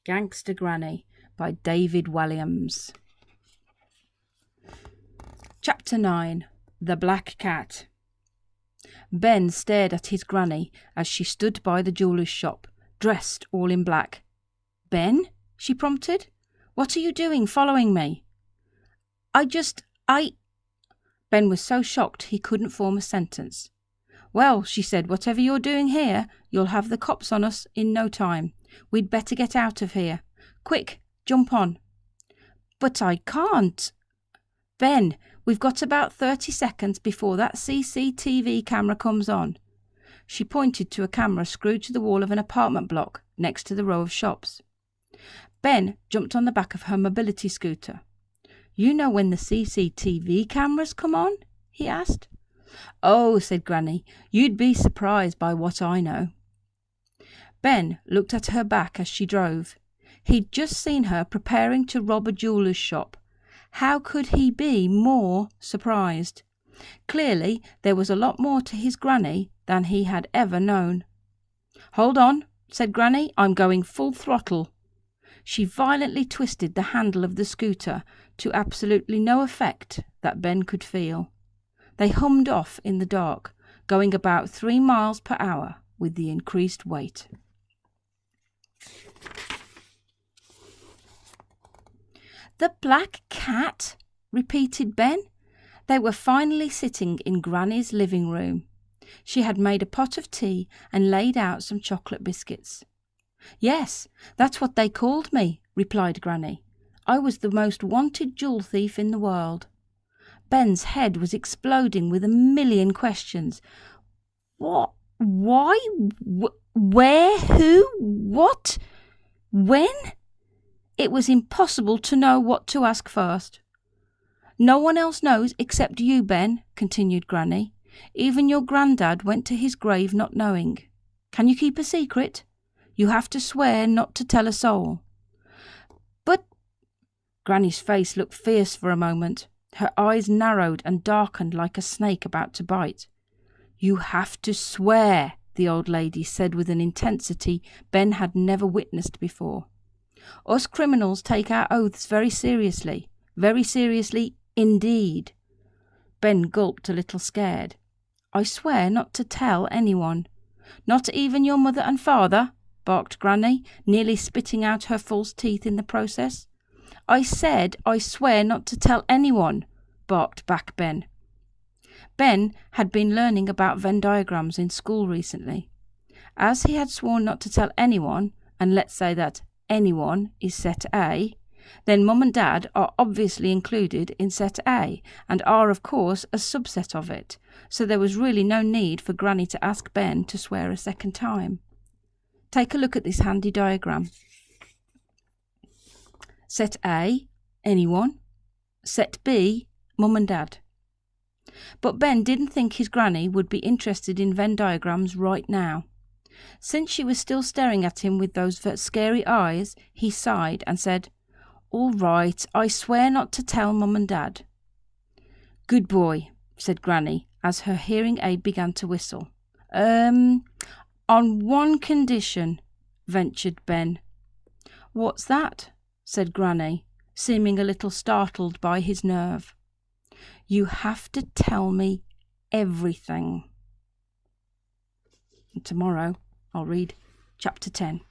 Gangsta Granny by David Walliams. Chapter 9. The Black Cat. Ben stared at his granny as she stood by the jeweller's shop, dressed all in black. "Ben?" she prompted. "What are you doing following me?" I... Ben was so shocked he couldn't form a sentence. "Well," she said, "whatever you're doing here, you'll have the cops on us in no time. We'd better get out of here. Quick, jump on." "But I can't." "Ben, we've got about 30 seconds before that CCTV camera comes on." She pointed to a camera screwed to the wall of an apartment block next to the row of shops. Ben jumped on the back of her mobility scooter. "You know when the CCTV cameras come on?" he asked. "Oh," said Granny, "you'd be surprised by what I know." Ben looked at her back as she drove. He'd just seen her preparing to rob a jeweller's shop. How could he be more surprised? Clearly, there was a lot more to his granny than he had ever known. "Hold on," said Granny, "I'm going full throttle." She violently twisted the handle of the scooter to absolutely no effect that Ben could feel. They hummed off in the dark, going about 3 miles per hour with the increased weight. "The Black Cat?" repeated Ben. They were finally sitting in Granny's living room. She had made a pot of tea and laid out some chocolate biscuits. "Yes, that's what they called me," replied Granny. "I was the most wanted jewel thief in the world." Ben's head was exploding with a million questions. "What? Why? Where? Who? What? When?" It was impossible to know what to ask first. "No one else knows except you, Ben," continued Granny. "Even your granddad went to his grave not knowing. Can you keep a secret? You have to swear not to tell a soul." "But..." Granny's face looked fierce for a moment. Her eyes narrowed and darkened like a snake about to bite. "You have to swear," the old lady said with an intensity Ben had never witnessed before. "Us criminals take our oaths very seriously indeed." Ben gulped a little scared. "I swear not to tell anyone." "Not even your mother and father?" barked Granny, nearly spitting out her false teeth in the process. "I said I swear not to tell anyone," barked back Ben. Ben had been learning about Venn diagrams in school recently. As he had sworn not to tell anyone, and let's say that anyone is set A, then Mum and Dad are obviously included in set A and are of course a subset of it, so there was really no need for Granny to ask Ben to swear a second time. Take a look at this handy diagram. Set A, anyone. Set B, Mum and Dad. But Ben didn't think his granny would be interested in Venn diagrams right now. Since she was still staring at him with those scary eyes, he sighed and said, "All right, I swear not to tell Mum and Dad." "Good boy," said Granny as her hearing aid began to whistle. On one condition," ventured Ben. "What's that?" said Granny, seeming a little startled by his nerve. "You have to tell me everything." And tomorrow I'll read chapter 10.